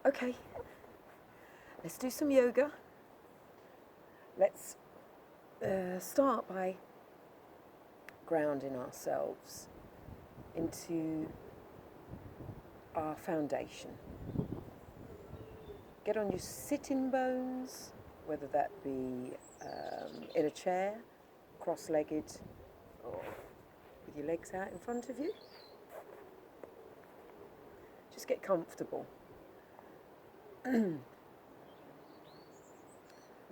Okay, let's do some yoga. Let's start by grounding ourselves into our foundation. Get on your sitting bones, whether that be in a chair, cross-legged, or with your legs out in front of you. Just get comfortable.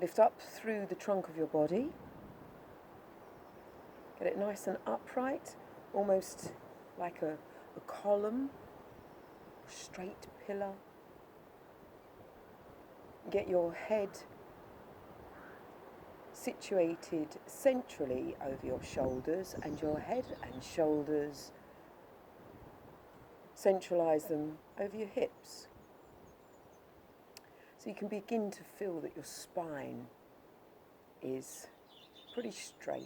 Lift up through the trunk of your body. Get it nice and upright, almost like a column, straight pillar. Get your head situated centrally over your shoulders, and your head and shoulders, centralize them over your hips. So you can begin to feel that your spine is pretty straight.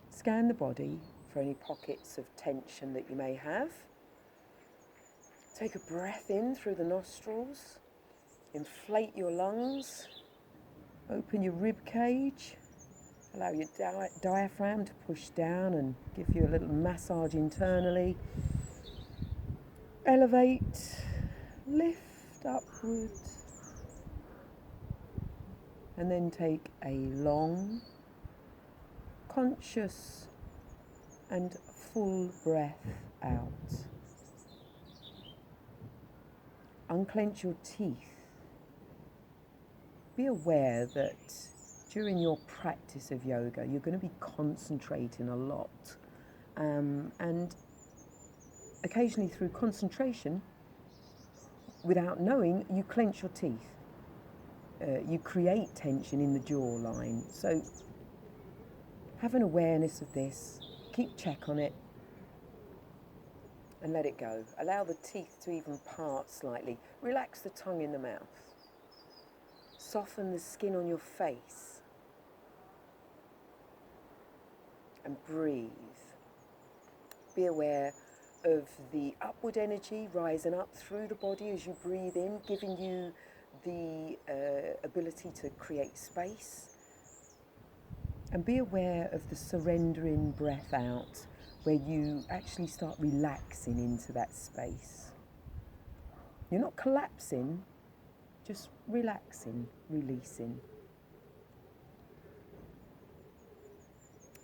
Scan the body for any pockets of tension that you may have. Take a breath in through the nostrils. Inflate your lungs. Open your rib cage. Allow your diaphragm to push down and give you a little massage internally. Elevate, lift upward, and then take a long, conscious and full breath out. Unclench your teeth. Be aware that during your practice of yoga, you're going to be concentrating a lot. And occasionally through concentration, without knowing, you clench your teeth. You create tension in the jawline. So have an awareness of this. Keep check on it. And let it go. Allow the teeth to even part slightly. Relax the tongue in the mouth. Soften the skin on your face. And breathe. Be aware of the upward energy rising up through the body as you breathe in, giving you the ability to create space. And be aware of the surrendering breath out, where you actually start relaxing into that space. You're not collapsing, just relaxing, releasing.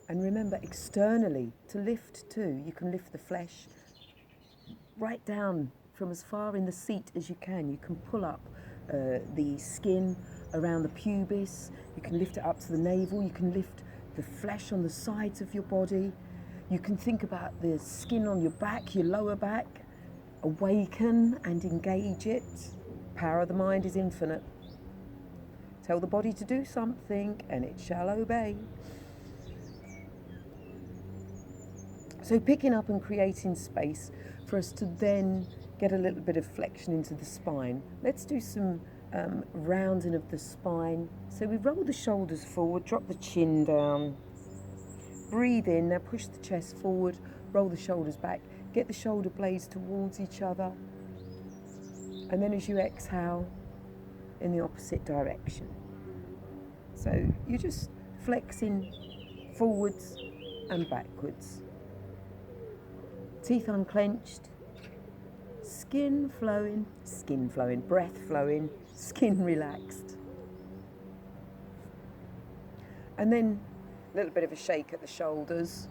And remember, externally, to lift too. You can lift the flesh right down from as far in the seat as you can. You can pull up the skin around the pubis. You can lift it up to the navel. You can lift the flesh on the sides of your body. You can think about the skin on your back, your lower back. Awaken and engage it. Power of the mind is infinite. Tell the body to do something and it shall obey. So picking up and creating space for us to then get a little bit of flexion into the spine. Let's do some rounding of the spine. So we roll the shoulders forward, drop the chin down. Breathe in, now push the chest forward, roll the shoulders back. Get the shoulder blades towards each other. And then as you exhale, in the opposite direction. So you're just flexing forwards and backwards. Teeth unclenched, skin flowing, breath flowing, skin relaxed. And then a little bit of a shake at the shoulders.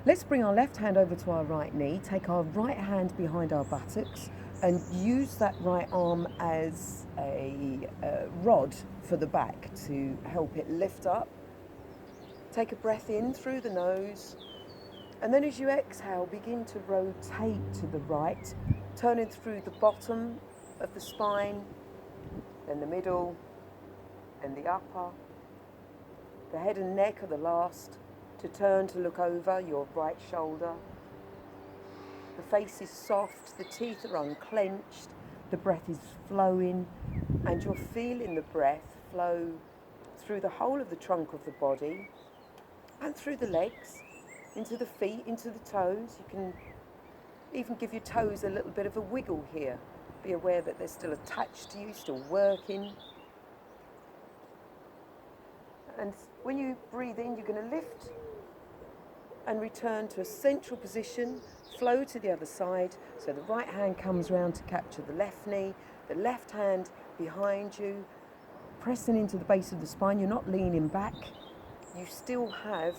Let's bring our left hand over to our right knee, take our right hand behind our buttocks and use that right arm as a rod for the back to help it lift up. Take a breath in through the nose. And then as you exhale, begin to rotate to the right, turning through the bottom of the spine, then the middle, and the upper. The head and neck are the last to turn to look over your right shoulder. The face is soft, the teeth are unclenched, the breath is flowing, and you're feeling the breath flow through the whole of the trunk of the body and through the legs. into the feet, into the toes. You can even give your toes a little bit of a wiggle here. Be aware that they're still attached to you, still working. And when you breathe in, you're going to lift and return to a central position, flow to the other side. So the right hand comes round to capture the left knee, the left hand behind you, pressing into the base of the spine. You're not leaning back. You still have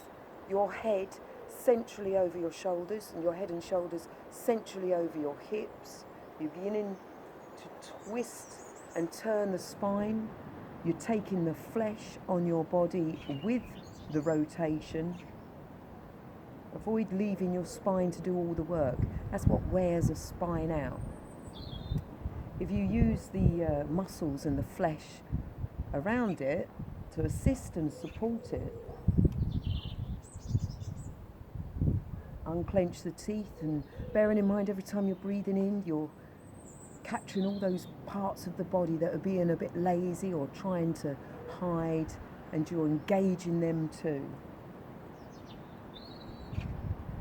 your head centrally over your shoulders and your head and shoulders centrally over your hips. You're beginning to twist and turn the spine. You're taking the flesh on your body with the rotation. Avoid leaving your spine to do all the work. That's what wears a spine out. If you use the muscles and the flesh around it to assist and support it, unclench the teeth, and bearing in mind every time you're breathing in, you're capturing all those parts of the body that are being a bit lazy or trying to hide, and you're engaging them too.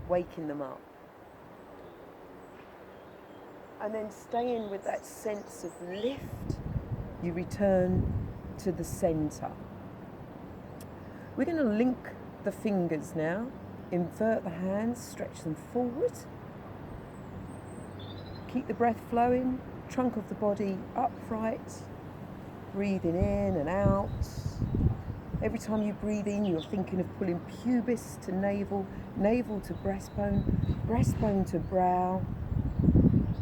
Waking them up. And then staying with that sense of lift, you return to the center. We're going to link the fingers now. Invert the hands, stretch them forward. Keep the breath flowing, trunk of the body upright, breathing in and out. Every time you breathe in, you're thinking of pulling pubis to navel, navel to breastbone, breastbone to brow,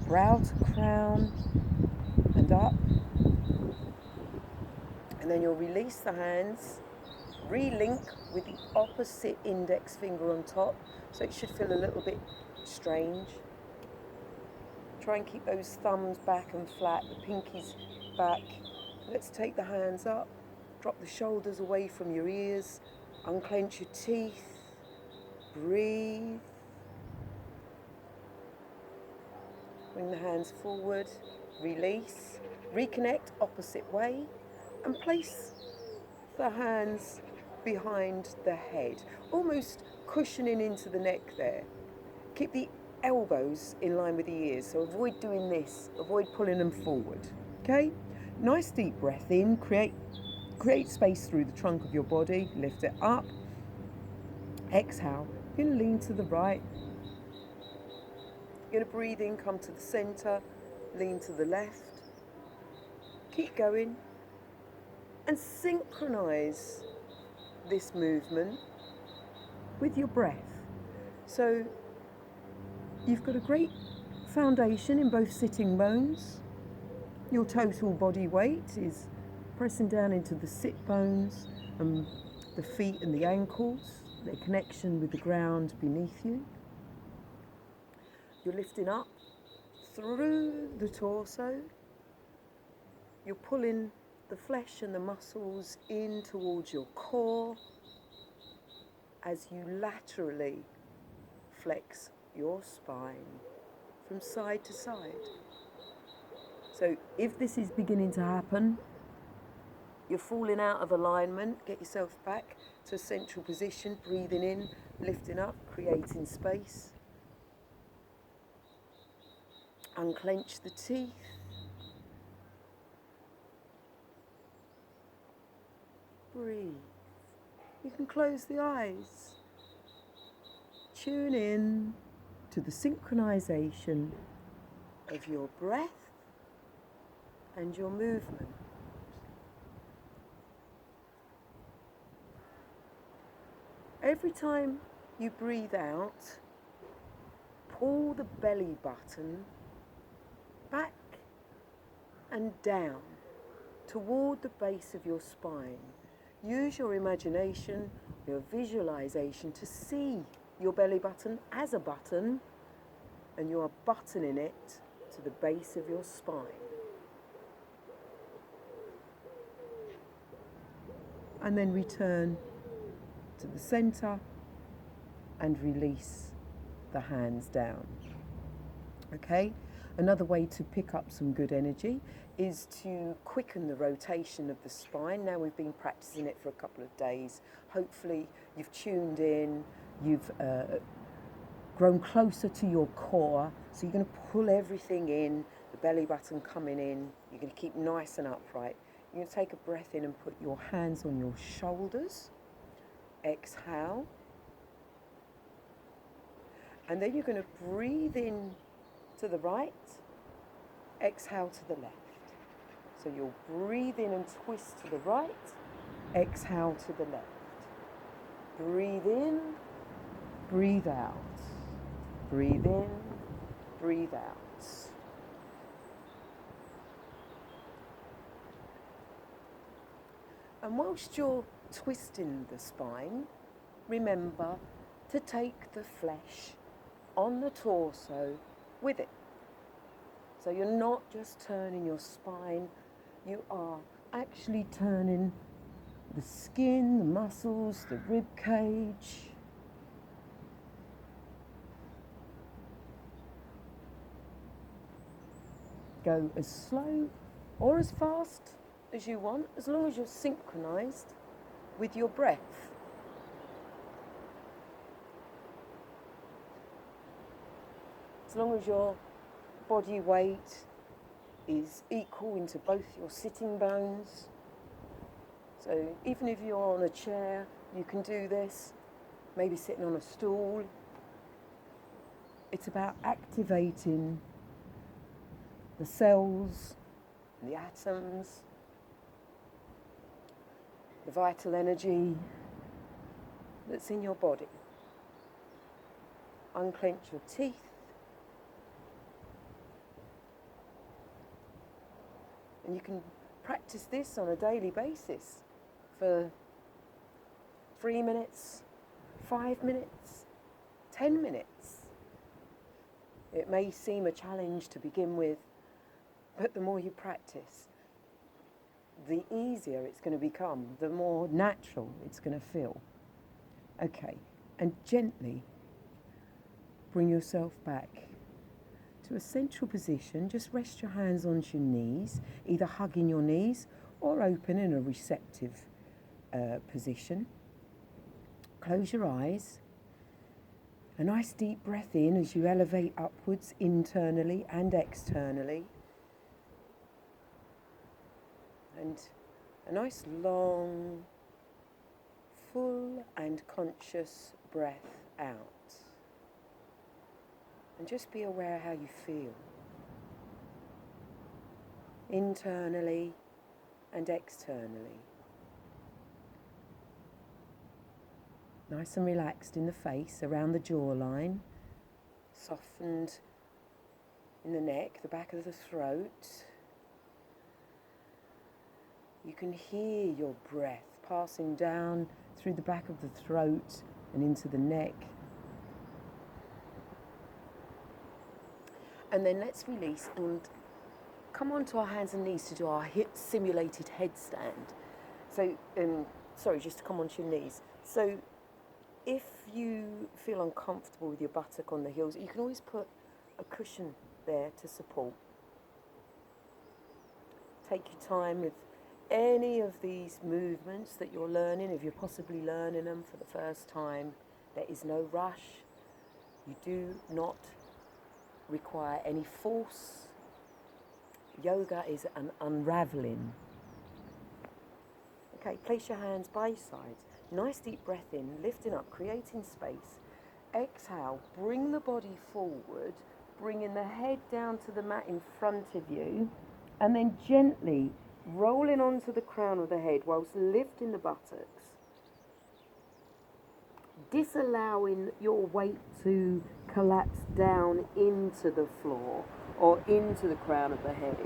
brow to crown, and up. And then you'll release the hands, relink with the opposite index finger on top, so it should feel a little bit strange. Try and keep those thumbs back and flat, the pinkies back. Let's take the hands up. Drop the shoulders away from your ears, unclench your teeth, breathe. Bring the hands forward, release, reconnect opposite way, and place the hands behind the head, almost cushioning into the neck there. Keep the elbows in line with the ears, so avoid doing this, avoid pulling them forward, okay? Nice deep breath in, create space through the trunk of your body, lift it up, exhale, you're going to lean to the right, you're going to breathe in, come to the center, lean to the left, keep going, and synchronize this movement with your breath. So you've got a great foundation in both sitting bones. Your total body weight is pressing down into the sit bones and the feet and the ankles, their connection with the ground beneath you. You're lifting up through the torso. You're pulling the flesh and the muscles in towards your core as you laterally flex your spine from side to side. So if this is beginning to happen, you're falling out of alignment, get yourself back to a central position, breathing in, lifting up, creating space. Unclench the teeth. Breathe. You can close the eyes. Tune in to the synchronization of your breath and your movement. Every time you breathe out, pull the belly button back and down toward the base of your spine. Use your imagination, your visualization to see your belly button as a button, and you are buttoning it to the base of your spine. And then return to the center and release the hands down. Okay? Another way to pick up some good energy is to quicken the rotation of the spine. Now we've been practicing it for a couple of days. Hopefully you've tuned in, You've grown closer to your core, so you're going to pull everything in, the belly button coming in. You're going to keep nice and upright. You're going to take a breath in and put your hands on your shoulders. Exhale. And then you're going to breathe in to the right, exhale to the left. So you'll breathe in and twist to the right, exhale to the left. Breathe in, breathe out. Breathe in, breathe out. And whilst you're twisting the spine, remember to take the flesh on the torso with it. So you're not just turning your spine, you are actually turning the skin, the muscles, the rib cage. Go as slow or as fast as you want, as long as you're synchronized with your breath. As long as your body weight is equal into both your sitting bones. So even if you're on a chair, you can do this, maybe sitting on a stool. It's about activating the cells, the atoms, the vital energy that's in your body. Unclench your teeth. And you can practice this on a daily basis for 3 minutes, 5 minutes, 10 minutes. It may seem a challenge to begin with, but the more you practice, the easier it's going to become, the more natural it's going to feel. Okay, and gently bring yourself back to a central position. Just rest your hands onto your knees, either hugging your knees or open in a receptive position. Close your eyes. A nice deep breath in as you elevate upwards internally and externally. And a nice long, full and conscious breath out. And just be aware how you feel, internally and externally. Nice and relaxed in the face, around the jawline, softened in the neck, the back of the throat. You can hear your breath passing down through the back of the throat and into the neck. And then let's release and come onto our hands and knees to do our hip simulated headstand. So, just to come onto your knees. So, if you feel uncomfortable with your buttock on the heels, you can always put a cushion there to support. Take your time with any of these movements that you're learning. If you're possibly learning them for the first time, there is no rush. You do not require any force. Yoga is an unraveling. Okay, place your hands by your sides. Nice deep breath in, lifting up, creating space. Exhale, bring the body forward, bringing the head down to the mat in front of you, and then gently rolling onto the crown of the head whilst lifting the buttocks. Disallowing your weight to collapse down into the floor or into the crown of the head.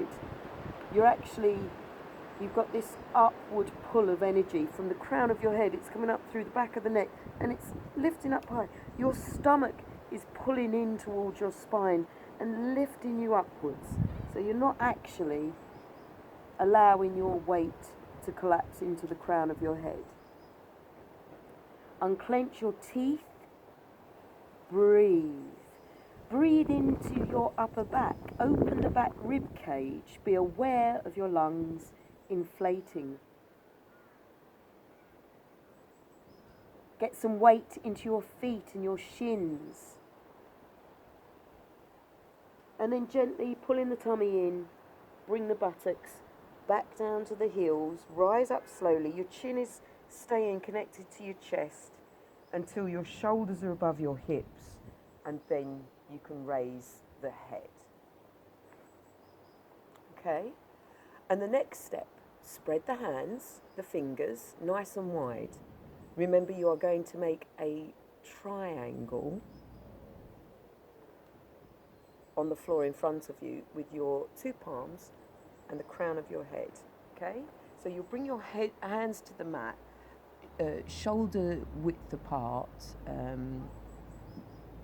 You've got this upward pull of energy from the crown of your head. It's coming up through the back of the neck and it's lifting up high. Your stomach is pulling in towards your spine and lifting you upwards. So you're not actually allowing your weight to collapse into the crown of your head. Unclench your teeth. Breathe. Breathe into your upper back. Open the back rib cage. Be aware of your lungs inflating. Get some weight into your feet and your shins. And then gently pulling the tummy in, bring the buttocks back down to the heels, rise up slowly. Your chin is staying connected to your chest until your shoulders are above your hips, and then you can raise the head. Okay? And the next step, spread the hands, the fingers, nice and wide. Remember, you are going to make a triangle on the floor in front of you with your two palms and the crown of your head. Okay? So you'll bring your hands to the mat, shoulder width apart,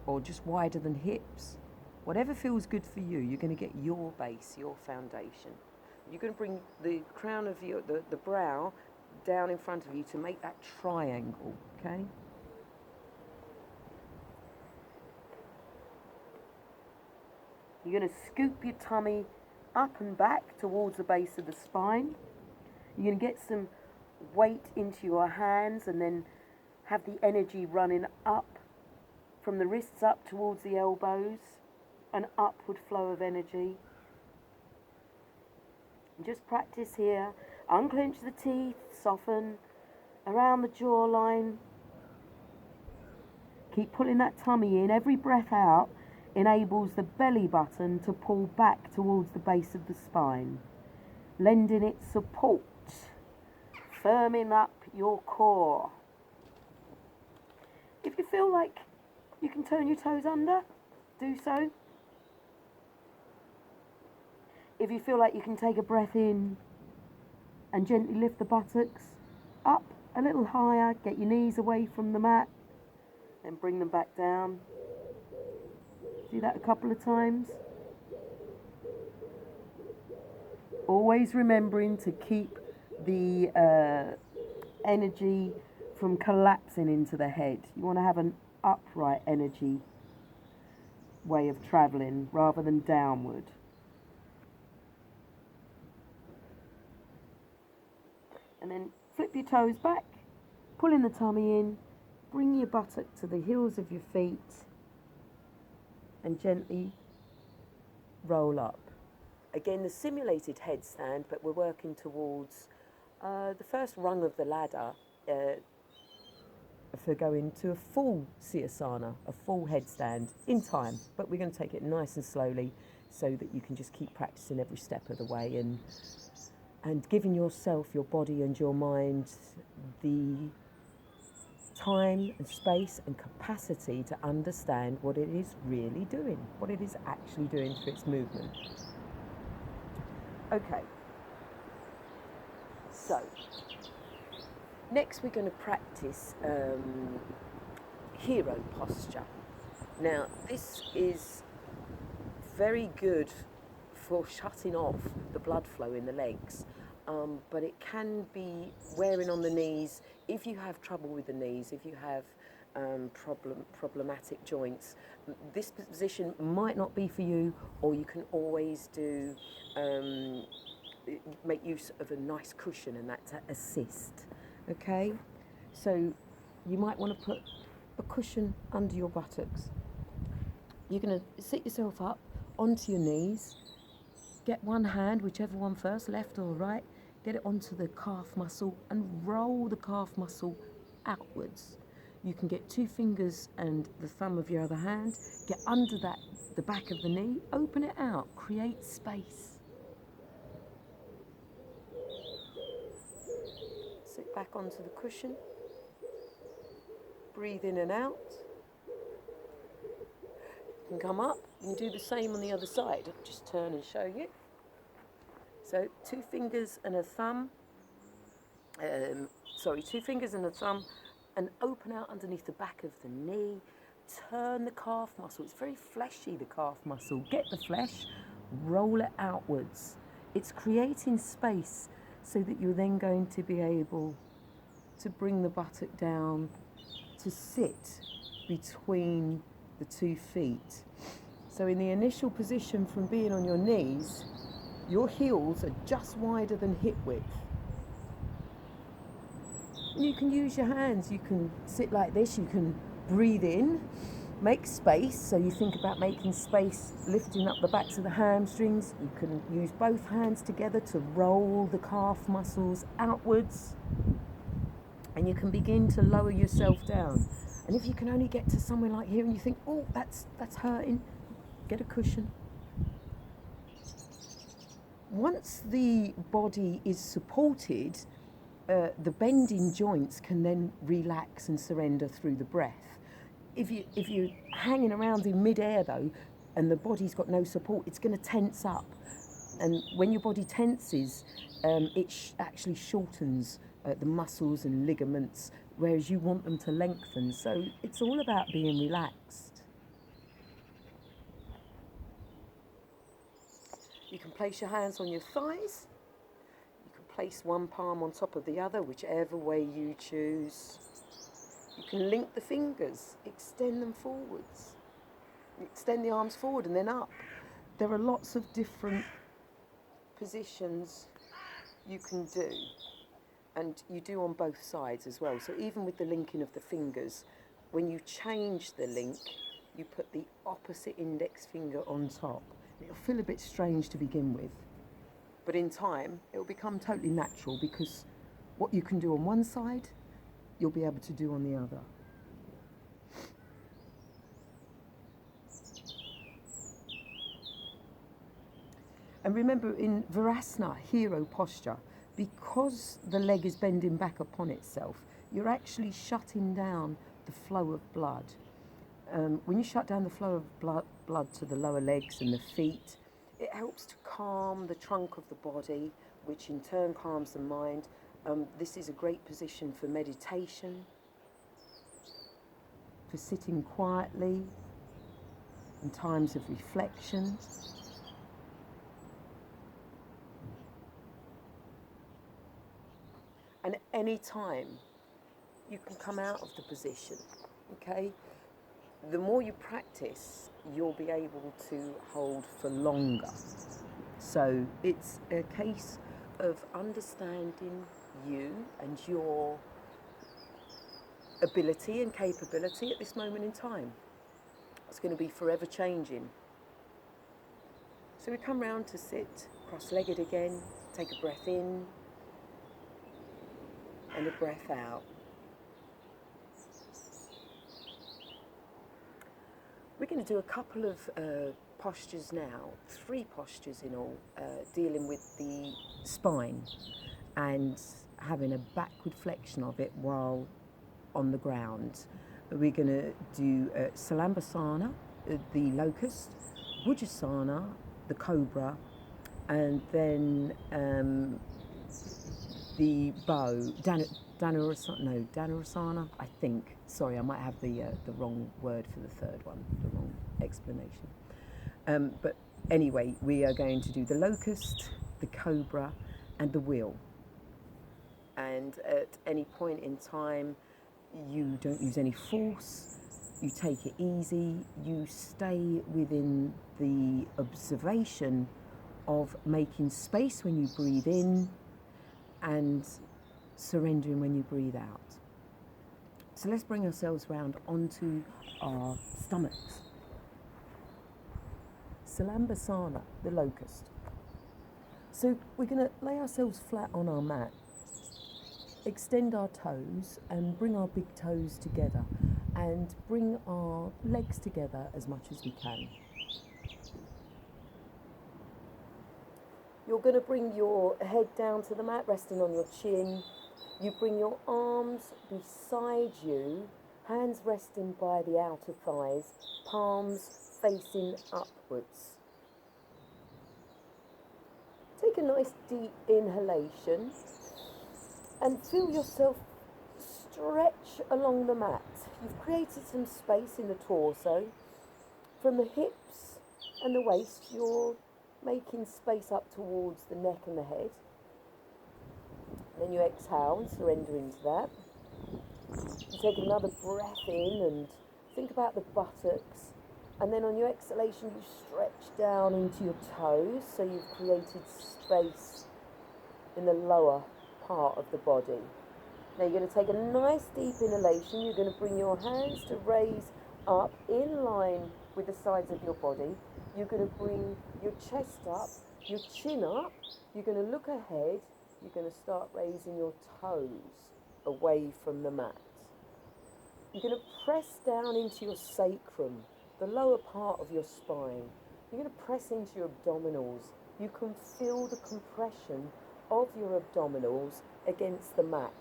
or just wider than hips. Whatever feels good for you, you're going to get your base, your foundation. You're going to bring the crown of the brow down in front of you to make that triangle, okay? You're going to scoop your tummy up and back towards the base of the spine. You're going to get some weight into your hands and then have the energy running up from the wrists up towards the elbows, an upward flow of energy. And just practice here. Unclench the teeth, soften around the jawline. Keep pulling that tummy in. Every breath out enables the belly button to pull back towards the base of the spine, lending it support, firming up your core. If you feel like you can turn your toes under, do so. If you feel like you can take a breath in and gently lift the buttocks up a little higher, get your knees away from the mat, then bring them back down. Do that a couple of times. Always remembering to keep the energy from collapsing into the head. You want to have an upright energy way of travelling rather than downward. And then flip your toes back, pulling the tummy in, bring your buttock to the heels of your feet and gently roll up. Again, the simulated headstand, but we're working towards the first rung of the ladder for going to a full Sirsasana, a full headstand in time. But we're going to take it nice and slowly so that you can just keep practicing every step of the way and giving yourself, your body and your mind the time and space and capacity to understand what it is really doing, what it is actually doing through its movement. Okay, so next we're going to practice hero posture. Now this is very good for shutting off the blood flow in the legs, but it can be wearing on the knees if you have trouble with the knees, if you have problematic joints. This position might not be for you, or you can always do make use of a nice cushion, and that to assist. Okay, so you might want to put a cushion under your buttocks. You're going to sit yourself up onto your knees. Get one hand, whichever one first, left or right, get it onto the calf muscle and roll the calf muscle outwards. You can get two fingers and the thumb of your other hand, get under that, the back of the knee, open it out, create space. Sit back onto the cushion, breathe in and out. You can come up, you can do the same on the other side. I'll just turn and show you. So two fingers and a thumb, two fingers and a thumb, and open out underneath the back of the knee. Turn the calf muscle. It's very fleshy, the calf muscle. Get the flesh, roll it outwards. It's creating space so that you're then going to be able to bring the buttock down to sit between the 2 feet. So in the initial position from being on your knees, your heels are just wider than hip width. You can use your hands, you can sit like this, you can breathe in, make space. So you think about making space, lifting up the backs of the hamstrings. You can use both hands together to roll the calf muscles outwards. And you can begin to lower yourself down. And if you can only get to somewhere like here and you think, oh, that's hurting, get a cushion. Once the body is supported, the bending joints can then relax and surrender through the breath. If you're hanging around in mid-air though, and the body's got no support, it's going to tense up. And when your body tenses, it actually shortens the muscles and ligaments, whereas you want them to lengthen. So it's all about being relaxed. You can place your hands on your thighs. You can place one palm on top of the other, whichever way you choose. You can link the fingers, extend them forwards. Extend the arms forward and then up. There are lots of different positions you can do, and you do on both sides as well. So even with the linking of the fingers, when you change the link, you put the opposite index finger on top. It'll feel a bit strange to begin with, but in time it'll become totally natural, because what you can do on one side, you'll be able to do on the other. And remember, in Virasana, hero posture, because the leg is bending back upon itself, you're actually shutting down the flow of blood. When you shut down the flow of blood to the lower legs and the feet, it helps to calm the trunk of the body, which in turn calms the mind. This is a great position for meditation, for sitting quietly, in times of reflection. And at any time, you can come out of the position, okay? The more you practice, you'll be able to hold for longer. So it's a case of understanding you and your ability and capability at this moment in time. It's going to be forever changing. So we come round to sit cross-legged again, take a breath in and a breath out. We're going to do a couple of postures now, 3 postures in all, dealing with the spine and having a backward flexion of it while on the ground. We're going to do Salabhasana, the Locust, Bhujangasana, the Cobra, and then the bow, Dhanurasana, I think. Sorry, I might have the wrong word for the third one, the wrong explanation. But anyway, we are going to do the Locust, the Cobra, and the wheel. And at any point in time, you don't use any force, you take it easy, you stay within the observation of making space when you breathe in and surrendering when you breathe out. So let's bring ourselves round onto our stomachs. Salabhasana, the Locust. So we're going to lay ourselves flat on our mat, extend our toes and bring our big toes together and bring our legs together as much as we can. You're going to bring your head down to the mat, resting on your chin. You bring your arms beside you, hands resting by the outer thighs, palms facing upwards. Take a nice deep inhalation and feel yourself stretch along the mat. You've created some space in the torso. From the hips and the waist, you're making space up towards the neck and the head. Then you exhale and surrender into that. You take another breath in and think about the buttocks. And then on your exhalation, you stretch down into your toes, so you've created space in the lower part of the body. Now you're going to take a nice deep inhalation. You're going to bring your hands to raise up in line with the sides of your body. You're going to bring your chest up, your chin up. You're going to look ahead. You're going to start raising your toes away from the mat. You're going to press down into your sacrum, the lower part of your spine. You're going to press into your abdominals. You can feel the compression of your abdominals against the mat.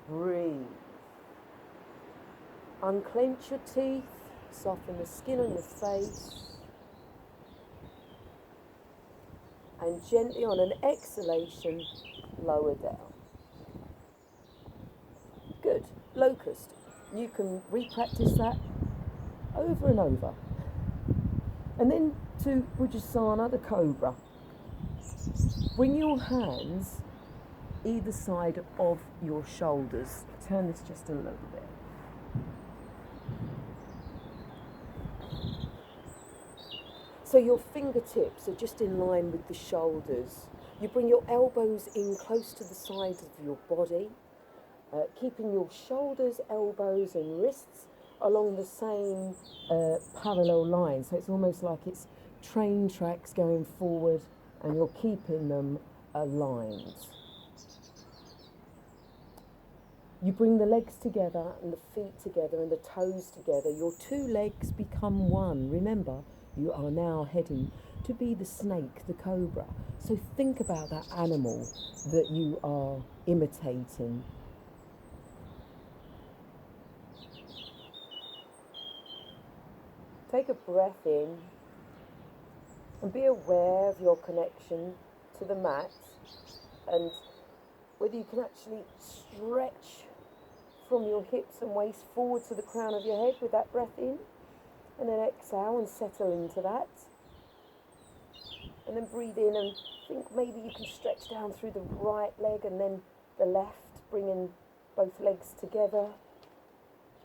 Breathe. Unclench your teeth, soften the skin on your face, and gently on an exhalation, lower down. Good. Locust. You can re-practice that over and over. And then to Bhujangasana, the Cobra. Bring your hands either side of your shoulders. Turn this just a little bit. So your fingertips are just in line with the shoulders. You bring your elbows in close to the sides of your body, keeping your shoulders, elbows and wrists along the same parallel line. So it's almost like it's train tracks going forward and you're keeping them aligned. You bring the legs together and the feet together and the toes together. Your two legs become one. Remember, you are now heading to be the snake, the cobra. So think about that animal that you are imitating. Take a breath in and be aware of your connection to the mat and whether you can actually stretch from your hips and waist forward to the crown of your head with that breath in, and then exhale and settle into that, and then breathe in and think maybe you can stretch down through the right leg and then the left, bringing both legs together.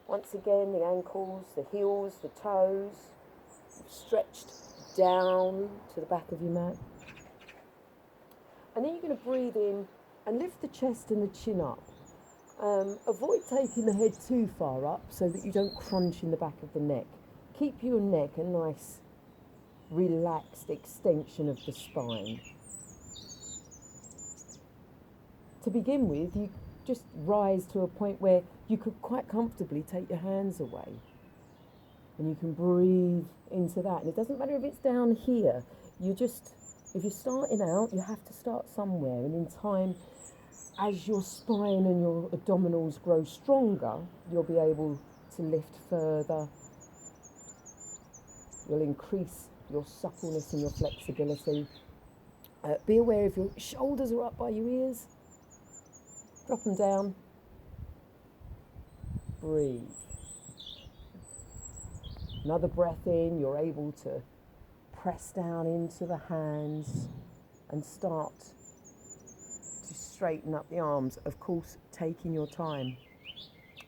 Once again, the ankles, the heels, the toes, stretched down to the back of your mat. And then you're going to breathe in and lift the chest and the chin up. Avoid taking the head too far up so that you don't crunch in the back of the neck. Keep your neck a nice relaxed extension of the spine. To begin with, you just rise to a point where you could quite comfortably take your hands away. And you can breathe into that. And it doesn't matter if it's down here. If you're starting out, you have to start somewhere. And in time, as your spine and your abdominals grow stronger, you'll be able to lift further. You'll increase your suppleness and your flexibility. Be aware if your shoulders are up by your ears. Drop them down. Breathe. Another breath in, you're able to press down into the hands and start to straighten up the arms. Of course, taking your time.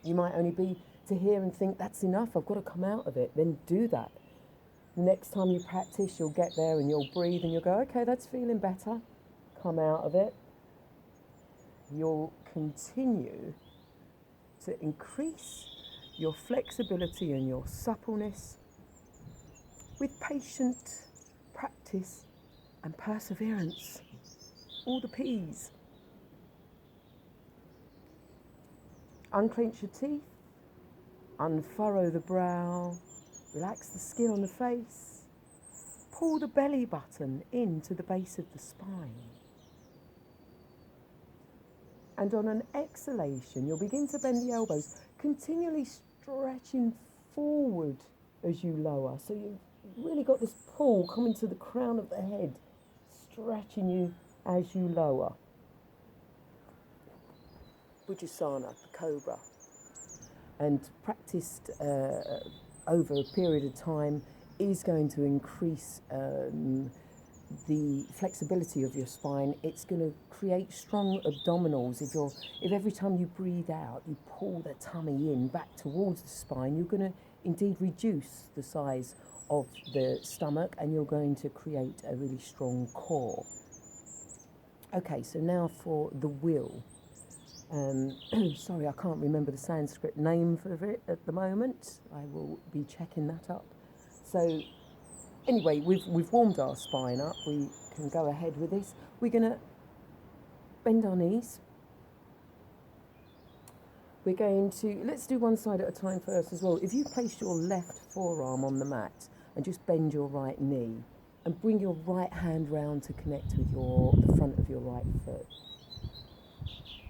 You might only be to here and think, that's enough, I've got to come out of it. Then do that. Next time you practice, you'll get there and you'll breathe and you'll go, okay, that's feeling better. Come out of it. You'll continue to increase your flexibility and your suppleness with patient practice and perseverance. All the P's. Unclench your teeth, unfurrow the brow, relax the skin on the face, pull the belly button into the base of the spine. And on an exhalation, you'll begin to bend the elbows, continually stretching forward as you lower. So you've really got this pull coming to the crown of the head, stretching you as you lower. Bhujangasana, the Cobra. And practiced over a period of time is going to increase the flexibility of your spine. It's going to create strong abdominals. If every time you breathe out, you pull the tummy in back towards the spine, you're going to indeed reduce the size of the stomach and you're going to create a really strong core. Okay, so now for the will. Sorry, I can't remember the Sanskrit name for it at the moment. I will be checking that up. So anyway, we've warmed our spine up. We can go ahead with this. We're going to bend our knees. We're going to, let's do one side at a time first as well. If you place your left forearm on the mat and just bend your right knee and bring your right hand round to connect with the front of your right foot.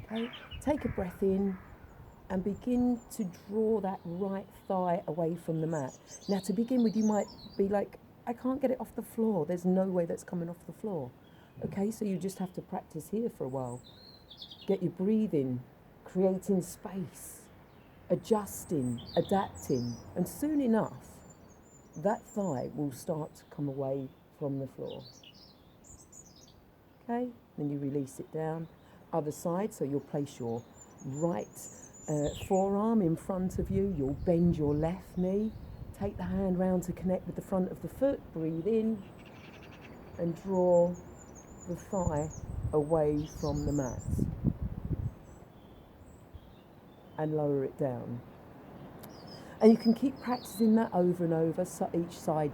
Okay, take a breath in and begin to draw that right thigh away from the mat. Now to begin with, you might be like, I can't get it off the floor. There's no way that's coming off the floor. Okay, so you just have to practice here for a while. Get your breathing, creating space, adjusting, adapting, and soon enough, that thigh will start to come away from the floor. Okay, then you release it down. Other side, so you'll place your right forearm in front of you. You'll bend your left knee. Take the hand round to connect with the front of the foot. Breathe in and draw the thigh away from the mat. And lower it down. And you can keep practicing that over and over, so each side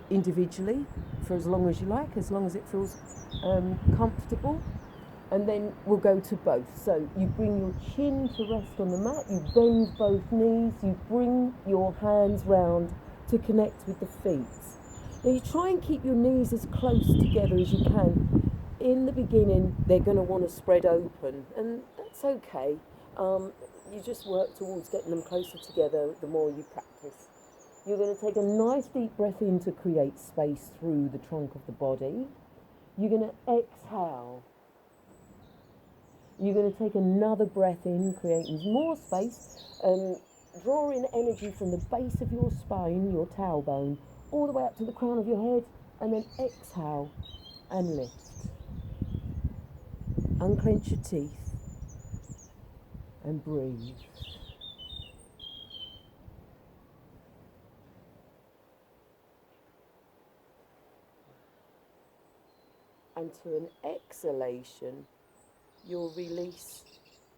individually, for as long as you like, as long as it feels comfortable. And then we'll go to both. So you bring your chin to rest on the mat, you bend both knees, you bring your hands round to connect with the feet. Now you try and keep your knees as close together as you can. In the beginning, they're going to want to spread open, and that's okay. You just work towards getting them closer together the more you practice. You're going to take a nice deep breath in to create space through the trunk of the body. You're going to exhale. You're going to take another breath in, creating more space, drawing energy from the base of your spine, your tailbone, all the way up to the crown of your head, and then exhale and lift. Unclench your teeth and breathe. And to an exhalation, you'll release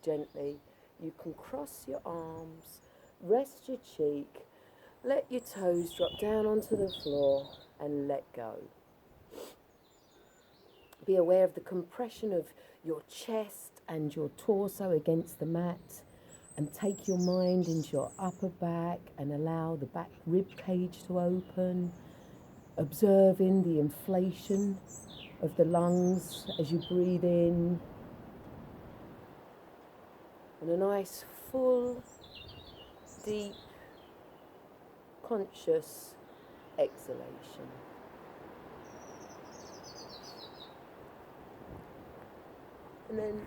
gently. You can cross your arms, rest your cheek, let your toes drop down onto the floor and let go. Be aware of the compression of your chest and your torso against the mat, and take your mind into your upper back and allow the back rib cage to open, observing the inflation of the lungs as you breathe in, and a nice full, deep, conscious exhalation. And then